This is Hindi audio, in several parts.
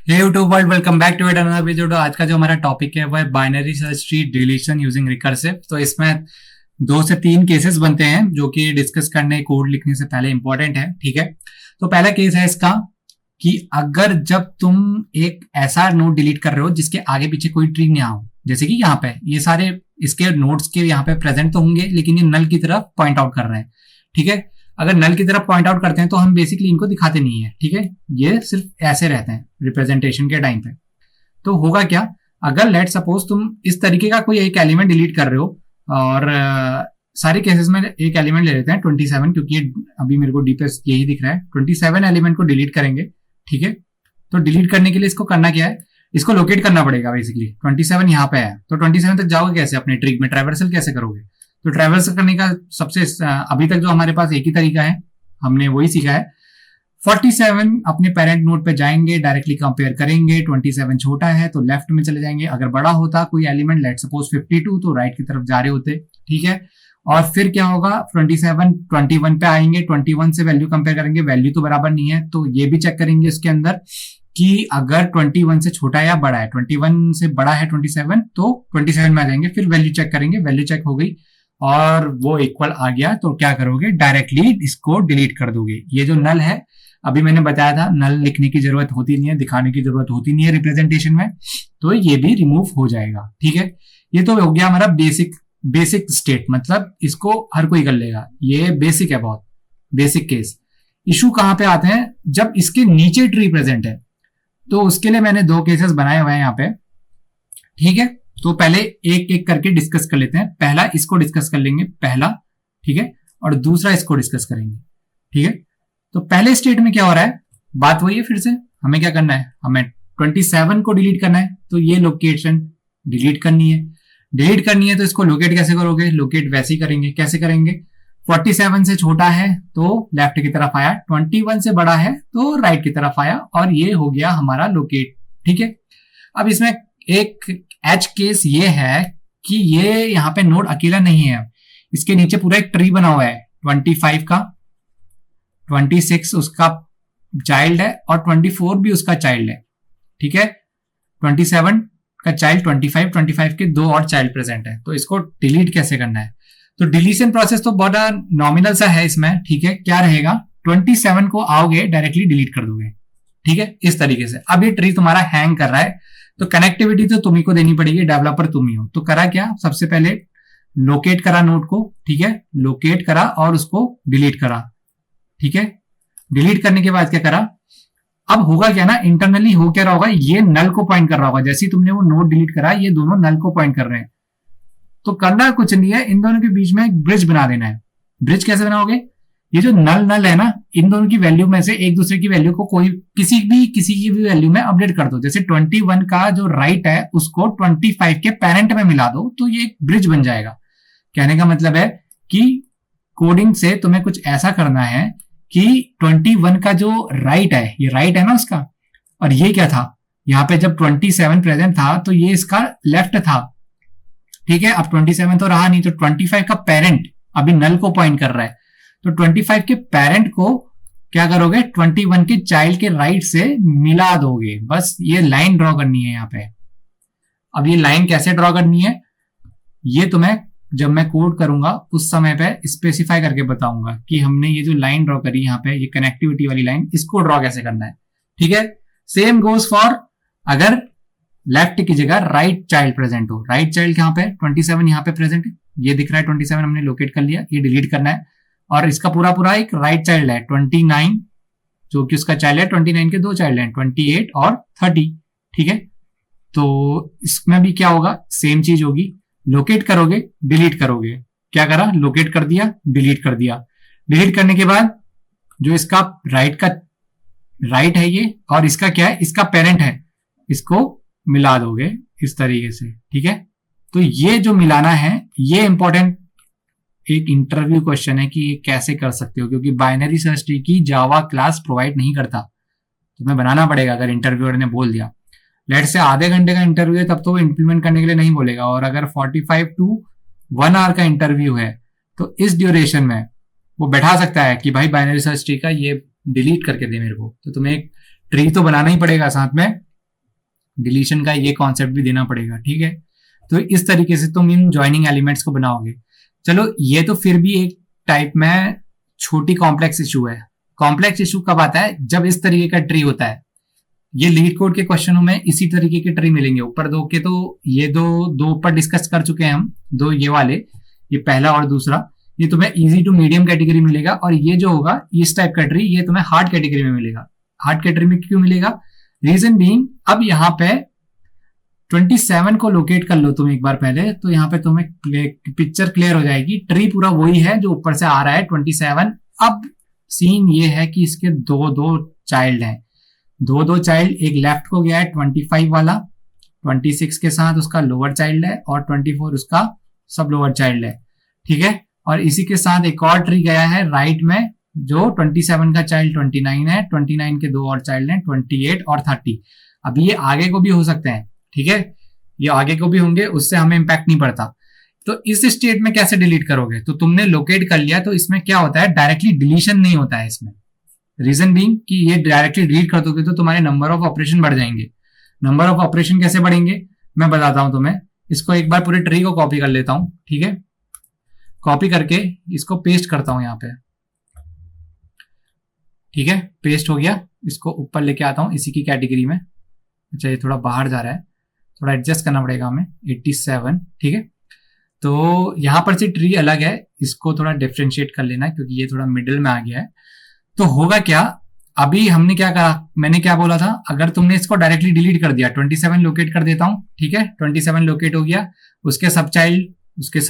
Hey YouTube world, welcome back to yet another video. आज का जो हमारा टॉपिक है वो है binary search tree deletion using recursive. तो इसमें 2 से 3 केसेस बनते हैं जो कि डिस्कस करने कोड लिखने से पहले इंपॉर्टेंट है। ठीक है, तो पहला केस है इसका कि अगर जब तुम एक ऐसा नोड डिलीट कर रहे हो जिसके आगे पीछे कोई ट्री ना हो, जैसे कि यहाँ पे ये सारे इसके नोड्स के यहाँ पे प्रेजेंट तो होंगे लेकिन ये नल की तरफ पॉइंट आउट कर रहे हैं। ठीक है, अगर नल की तरफ पॉइंट आउट करते हैं तो हम बेसिकली इनको दिखाते नहीं है। ठीक है, ये सिर्फ ऐसे रहते हैं रिप्रेजेंटेशन के टाइम पे। तो होगा क्या, अगर लेट सपोज तुम इस तरीके का कोई एक एलिमेंट डिलीट कर रहे हो और सारे केसेस में एक एलिमेंट ले लेते हैं 27, क्योंकि ये अभी मेरे को डीपेस्ट यही दिख रहा है। 27 एलिमेंट को डिलीट करेंगे। ठीक है, तो डिलीट करने के लिए इसको करना क्या है, इसको लोकेट करना पड़ेगा। बेसिकली 27 यहाँ पे है, तो 27 तक जाओगे कैसे, अपने ट्री में ट्रैवर्सल कैसे करोगे। तो ट्रैवर्सल करने का सबसे अभी तक जो हमारे पास एक ही तरीका है, हमने वही सीखा है। 47 अपने पेरेंट नोड पे जाएंगे, डायरेक्टली कंपेयर करेंगे। 27 छोटा है तो लेफ्ट में चले जाएंगे, अगर बड़ा होता कोई एलिमेंट लेट सपोज 52 तो राइट की तरफ जा रहे होते। ठीक है, और फिर क्या होगा, 27 21 पे आएंगे, 21 से वैल्यू कंपेयर करेंगे, वैल्यू तो बराबर नहीं है तो ये भी चेक करेंगे इसके अंदर कि अगर 21 से छोटा या बड़ा है। 21 से बड़ा है 27 तो 27 में आ जाएंगे, फिर वैल्यू चेक करेंगे, वैल्यू चेक हो गई और वो इक्वल आ गया तो क्या करोगे, डायरेक्टली इसको डिलीट कर दोगे। ये जो नल है, अभी मैंने बताया था नल लिखने की जरूरत होती नहीं है, दिखाने की जरूरत होती नहीं है रिप्रेजेंटेशन में, तो ये भी रिमूव हो जाएगा। ठीक है, ये तो हो गया हमारा बेसिक स्टेट, मतलब इसको हर कोई कर लेगा, ये बेसिक है, बहुत बेसिक केस। इशू कहां पे आते हैं, जब इसके नीचे ट्री प्रेजेंट है, तो उसके लिए मैंने 2 केसेस बनाए हुए हैं यहाँ पे। ठीक है, तो पहले एक एक करके डिस्कस कर लेते हैं। पहला इसको डिस्कस कर लेंगे, पहला। ठीक है, और दूसरा इसको डिस्कस करेंगे। ठीक है, तो पहले स्टेट में क्या हो रहा है, बात वही है, फिर से हमें क्या करना है, हमें 27 को डिलीट करना है, तो ये लोकेशन डिलीट करनी है। डिलीट करनी है तो इसको लोकेट कैसे करोगे, लोकेट वैसे ही करेंगे। कैसे करेंगे, 47 से छोटा है तो लेफ्ट की तरफ आया, 21 से बड़ा है तो राइट की तरफ आया, और ये हो गया हमारा लोकेट। ठीक है, अब इसमें एक एच केस ये है कि ये यहाँ पे नोड अकेला नहीं है, इसके नीचे पूरा एक ट्री बना हुआ है 25 का, 26 उसका चाइल्ड है और 24 भी उसका चाइल्ड है। ठीक है, 27 का चाइल्ड 25 के 2 और चाइल्ड प्रेजेंट है, तो इसको डिलीट कैसे करना है। तो डिलीशन प्रोसेस तो बड़ा नॉमिनल सा है इसमें। ठीक है, क्या रहेगा, 27 को आओगे डायरेक्टली डिलीट कर दोगे। ठीक है, इस तरीके से। अब ये ट्री तुम्हारा हैंग कर रहा है तो कनेक्टिविटी तो तुम्ही को देनी पड़ेगी, डेवलपर तुम ही हो। तो करा क्या, सबसे पहले लोकेट करा नोड को। ठीक है, लोकेट करा और उसको डिलीट करा। ठीक है, डिलीट करने के बाद क्या करा, अब होगा क्या ना, इंटरनली हो क्या रहा होगा, ये नल को पॉइंट कर रहा होगा। जैसे ही तुमने वो नोड डिलीट करा, ये दोनों नल को पॉइंट कर रहे हैं। तो करना कुछ नहीं है, इन दोनों के बीच में एक ब्रिज बना देना है। ब्रिज कैसे बनाओगे, ये जो नल है ना, इन दोनों की वैल्यू में से एक दूसरे की वैल्यू को कोई किसी की भी वैल्यू में अपडेट कर दो। जैसे 21 का जो राइट है उसको 25 के पेरेंट में मिला दो, तो ये एक ब्रिज बन जाएगा। कहने का मतलब है कि कोडिंग से तुम्हें कुछ ऐसा करना है कि 21 का जो राइट है, ये राइट है ना उसका, और ये क्या था, यहाँ पे जब 27 प्रेजेंट था तो ये इसका लेफ्ट था। ठीक है, अब 27 तो रहा नहीं, तो 25 का पेरेंट अभी नल को पॉइंट कर रहा है, तो 25 के पेरेंट को क्या करोगे, 21 के चाइल्ड के राइट से मिला दोगे। बस ये लाइन ड्रॉ करनी है यहाँ पे। अब ये लाइन कैसे ड्रॉ करनी है, ये तुम्हें जब मैं कोड करूंगा उस समय पे स्पेसिफाई करके बताऊंगा कि हमने ये जो लाइन ड्रॉ करी यहाँ पे, ये कनेक्टिविटी वाली लाइन, इसको ड्रॉ कैसे करना है। ठीक है, सेम गोज फॉर अगर लेफ्ट की जगह राइट चाइल्ड प्रेजेंट हो। राइट चाइल्ड कहाँ पे, 27 यहाँ पे प्रेजेंट है, ये दिख रहा है 27 हमने लोकेट कर लिया, ये डिलीट करना है। और इसका पूरा एक राइट चाइल्ड है 29, जो कि उसका चाइल्ड है। 29 के 2 चाइल्ड हैं, 28 और 30। ठीक है, तो इसमें भी क्या होगा, सेम चीज होगी, लोकेट करोगे डिलीट करोगे। क्या करा, लोकेट कर दिया डिलीट कर दिया। डिलीट करने के बाद जो इसका राइट है ये, और इसका क्या है, इसका पेरेंट है, इसको मिला दोगे इस तरीके से। ठीक है, तो ये जो मिलाना है, ये इंपॉर्टेंट एक इंटरव्यू क्वेश्चन है कि ये कैसे कर सकते हो, क्योंकि बाइनरी सर्च ट्री की जावा क्लास प्रोवाइड नहीं करता, तुम्हें बनाना पड़ेगा। अगर इंटरव्यूअर ने बोल दिया, लेट से आधे घंटे का इंटरव्यू है, तब तो वो इंप्लीमेंट करने के लिए नहीं बोलेगा। और अगर 45 to 1 आवर का इंटरव्यू है तो इस ड्यूरेशन में वो बैठा सकता है कि भाई बाइनरी सर्च ट्री का ये डिलीट करके दे मेरे को। तो तुम्हें एक ट्री तो बनाना ही पड़ेगा साथ में, डिलीशन का ये कॉन्सेप्ट भी देना पड़ेगा, ठीक है। तो इस तरीके से तुम इन ज्वाइनिंग एलिमेंट्स को बनाओगे। चलो ये तो फिर भी एक टाइप में छोटी कॉम्प्लेक्स इशू है। कॉम्प्लेक्स इशू कब आता है? जब इस तरीके का ट्री होता है। ये लीड कोड के क्वेश्चनों में इसी तरीके के ट्री मिलेंगे। ऊपर दो के तो ये दो ऊपर डिस्कस कर चुके हैं हम, दो ये वाले, ये पहला और दूसरा। ये तुम्हें इजी टू मीडियम कैटेगरी मिलेगा, और ये जो होगा इस टाइप का ट्री, ये तुम्हें हार्ड कैटेगरी में मिलेगा। हार्ड कैटेगरी में क्यों मिलेगा? रीजन बीइंग, अब यहाँ पे 27 को लोकेट कर लो तुम एक बार पहले, तो यहाँ पे तुम्हें पिक्चर क्लियर हो जाएगी। ट्री पूरा वही है जो ऊपर से आ रहा है 27। अब सीन ये है कि इसके दो दो चाइल्ड हैं, दो चाइल्ड। एक लेफ्ट को गया है 25 वाला, 26 के साथ उसका लोअर चाइल्ड है, और 24 उसका सब लोअर चाइल्ड है, ठीक है। और इसी के साथ एक और ट्री गया है राइट में, जो 27 का चाइल्ड 29 है, 29 के दो और चाइल्ड हैं 28 और 30। अब ये आगे को भी हो सकते हैं, ठीक है, ये आगे को भी होंगे, उससे हमें इंपैक्ट नहीं पड़ता। तो इस स्टेट में कैसे डिलीट करोगे? तो तुमने लोकेट कर लिया, तो इसमें क्या होता है, डायरेक्टली डिलीशन नहीं होता है इसमें। रीजन बीइंग कि ये डायरेक्टली डिलीट कर दोगे तो तुम्हारे नंबर ऑफ ऑपरेशन बढ़ जाएंगे। नंबर ऑफ ऑपरेशन कैसे बढ़ेंगे मैं बताता हूं तुम्हें। इसको एक बार पूरे ट्री को कॉपी कर लेता हूं, ठीक है। कॉपी करके इसको पेस्ट करता हूं यहाँ पे, ठीक है, पेस्ट हो गया। इसको ऊपर लेके आता हूं इसी की कैटेगरी में। अच्छा ये थोड़ा बाहर जा रहा है, थोड़ा एडजस्ट करना पड़ेगा हमें। 87, ठीक है। तो यहां पर से ट्री अलग है, इसको थोड़ा डिफ्रेंशिएट कर लेना क्योंकि ये थोड़ा मिडिल में आ गया है। तो होगा क्या, अभी हमने क्या कहा, मैंने क्या बोला था, अगर तुमने इसको डायरेक्टली डिलीट कर दिया, 27 लोकेट कर देता हूं, ठीक है। 27 लोकेट हो गया, उसके सब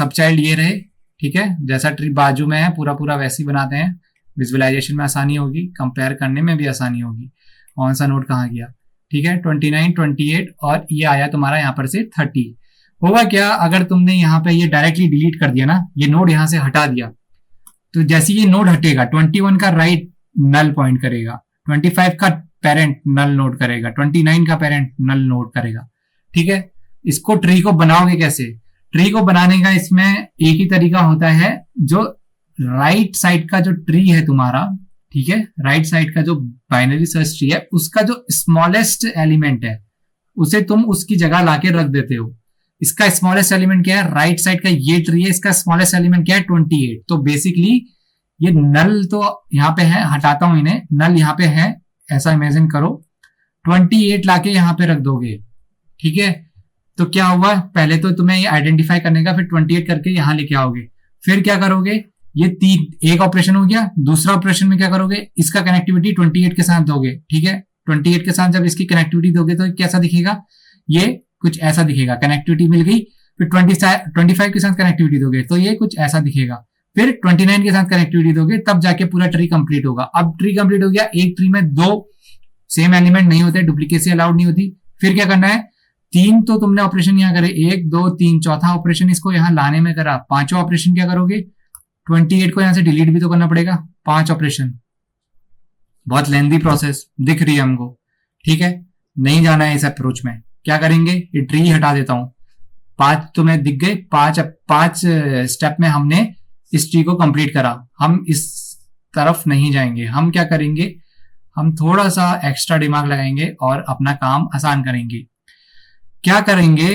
चाइल्ड ये रहे, ठीक है। जैसा ट्री बाजू में है पूरा पूरा वैसे ही बनाते हैं, विजुअलाइजेशन में आसानी होगी, कंपेयर करने में भी आसानी होगी। कौन सा नोड कहाँ गया, ठीक है। 29, 28 और ये आया तुम्हारा यहाँ पर से 30। होगा क्या, अगर तुमने यहाँ पे ये डायरेक्टली डिलीट कर दिया ना, ये नोड यहाँ से हटा दिया, तो जैसे ये नोड हटेगा 21 का राइट नल पॉइंट करेगा, 25 का पेरेंट नल नोड करेगा, 29 का पेरेंट नल नोड करेगा, ठीक है। इसको ट्री को बनाओगे कैसे? ट्री को बनाने का इसमें एक ही तरीका होता है, जो राइट साइड का जो ट्री है तुम्हारा, ठीक है, राइट साइड का जो बाइनरी सर्च ट्री है, उसका जो स्मॉलेस्ट एलिमेंट है उसे तुम उसकी जगह लाके रख देते हो। इसका स्मॉलेस्ट एलिमेंट क्या है? राइट साइड का ये ट्री है, इसका स्मॉलेस्ट एलिमेंट क्या है? 28। तो बेसिकली ये नल तो यहाँ पे है, हटाता हूं इन्हें, नल यहाँ पे है, ऐसा इमेजिन करो, 28 लाके यहाँ पे रख दोगे, ठीक है। तो क्या हुआ, पहले तो तुम्हें ये आइडेंटिफाई करने का, फिर 28 करके यहाँ लेके आओगे, फिर क्या करोगे, ये एक ऑपरेशन हो गया। दूसरा ऑपरेशन में क्या करोगे, इसका कनेक्टिविटी 28 के साथ दोगे, ठीक है। 28 के साथ जब इसकी कनेक्टिविटी दोगे तो कैसा दिखेगा, ये कुछ ऐसा दिखेगा, कनेक्टिविटी मिल गई। फिर 25 के साथ कनेक्टिविटी दोगे तो ये कुछ ऐसा दिखेगा। फिर 29 के साथ कनेक्टिविटी दोगे, तब जाके पूरा ट्री कंप्लीट होगा। अब ट्री कंप्लीट हो गया, एक ट्री में दो सेम एलिमेंट नहीं होते, डुप्लीकेसी अलाउड नहीं होती। फिर क्या करना है, 3 तो तुमने ऑपरेशन यहाँ करे, 1 2 3, चौथा ऑपरेशन इसको यहाँ लाने में करा, पांचवा ऑपरेशन क्या करोगे, 28 को यहाँ से डिलीट भी तो करना पड़ेगा, 5 ऑपरेशन। बहुत लेंथी प्रोसेस दिख रही है हमको, ठीक है, नहीं जाना है इस अप्रोच में। क्या करेंगे, ये ट्री हटा देता हूं, 5 तुम्हें दिख गए, 5 स्टेप में हमने इस ट्री को कंप्लीट करा। हम इस तरफ नहीं जाएंगे, हम क्या करेंगे, हम थोड़ा सा एक्स्ट्रा दिमाग लगाएंगे और अपना काम आसान करेंगे। क्या करेंगे,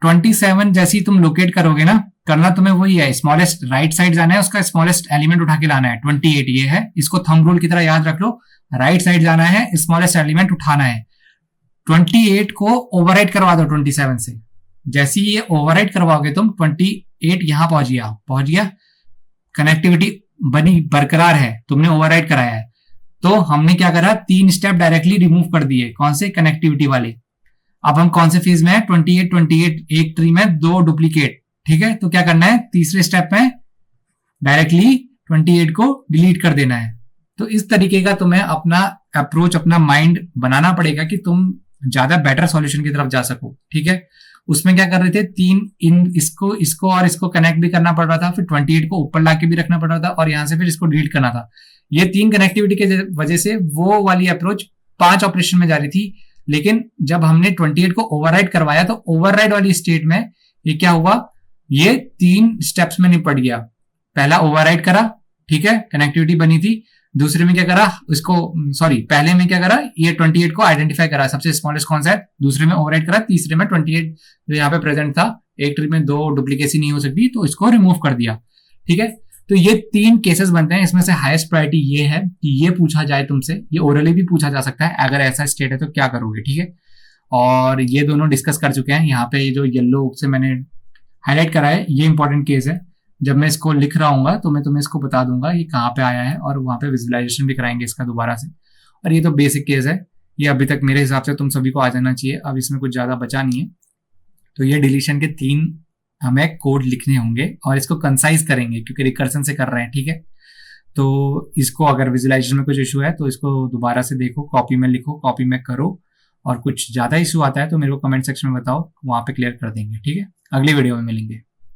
27 जैसी तुम लोकेट करोगे ना, करना तुम्हें वही है, स्मॉलेस्ट राइट साइड जाना है, उसका स्मॉलेस्ट एलिमेंट उठा के लाना है। 28 ये है, इसको थंब रूल की तरह याद रख लो, राइट साइड जाना है, स्मॉलेस्ट एलिमेंट उठाना है। 28 को ओवरराइट करवा दो 27 से। जैसे ये ओवरराइट करवाओगे तुम, 28 यहां पहुंच गया, कनेक्टिविटी बनी बरकरार है, तुमने ओवरराइट कराया है। तो हमने क्या करा, 3 स्टेप डायरेक्टली रिमूव कर दिए, कौन से, कनेक्टिविटी वाले। अब हम कौन से फेज में है, 28 एक ट्री में 2 डुप्लीकेट, ठीक है। तो क्या करना है, तीसरे स्टेप में डायरेक्टली 28 को डिलीट कर देना है। तो इस तरीके का तुम्हें अपना अप्रोच, अपना माइंड बनाना पड़ेगा कि तुम ज्यादा बेटर सॉल्यूशन की तरफ जा सको, ठीक है। उसमें क्या कर रहे थे, 3 इसको और इसको कनेक्ट भी करना पड़ रहा था, फिर 28 को ऊपर लाके भी रखना पड़ रहा था, और यहां से फिर इसको डिलीट करना था। ये 3 कनेक्टिविटी के वजह से वो वाली अप्रोच 5 ऑपरेशन में जा रही थी। लेकिन जब हमने 28 को ओवरराइड करवाया, तो ओवरराइड वाली स्टेट में ये क्या हुआ, ये 3 स्टेप्स में निपट गया। पहला ओवरराइड करा, ठीक है, कनेक्टिविटी बनी थी, दूसरे में क्या करा उसको, सॉरी पहले में क्या करा, ये 28 को आइडेंटिफाई करा सबसे स्मॉलेस्ट कौन सा है, दूसरे में ओवरराइट करा, तीसरे में 28 जो यहाँ पे प्रेजेंट था, एक ट्री में 2 डुप्लीकेसी नहीं हो सकती तो इसको रिमूव कर दिया। ठीक है, तो ये 3 केसेस बनते हैं। इसमें से हाईएस्ट प्रायोरिटी ये है कि ये पूछा जाए तुमसे, ये ओरली भी पूछा जा सकता है, अगर ऐसा स्टेट है तो क्या करोगे। ठीक है, और ये दोनों डिस्कस कर चुके हैं। यहाँ पे जो येलो से मैंने हाईलाइट करा है ये इंपॉर्टेंट केस है। जब मैं इसको लिख रहा हूँ तो मैं तुम्हें इसको बता दूंगा ये कहाँ पे आया है, और वहां पे विजुअलाइजेशन भी कराएंगे इसका दोबारा से। और ये तो बेसिक केस है, ये अभी तक मेरे हिसाब से तुम सभी को आ जाना चाहिए, अब इसमें कुछ ज्यादा बचा नहीं है। तो ये डिलीशन के 3 हमें कोड लिखने होंगे और इसको कंसाइज करेंगे क्योंकि रिकर्सन से कर रहे हैं। ठीक है, तो इसको अगर विजुअलाइजेशन में कुछ इशू है तो इसको दोबारा से देखो, कॉपी में लिखो, कॉपी में करो, और कुछ ज्यादा इशू आता है तो मेरे को कमेंट सेक्शन में बताओ, वहां पे क्लियर कर देंगे। ठीक है, अगली वीडियो में मिलेंगे।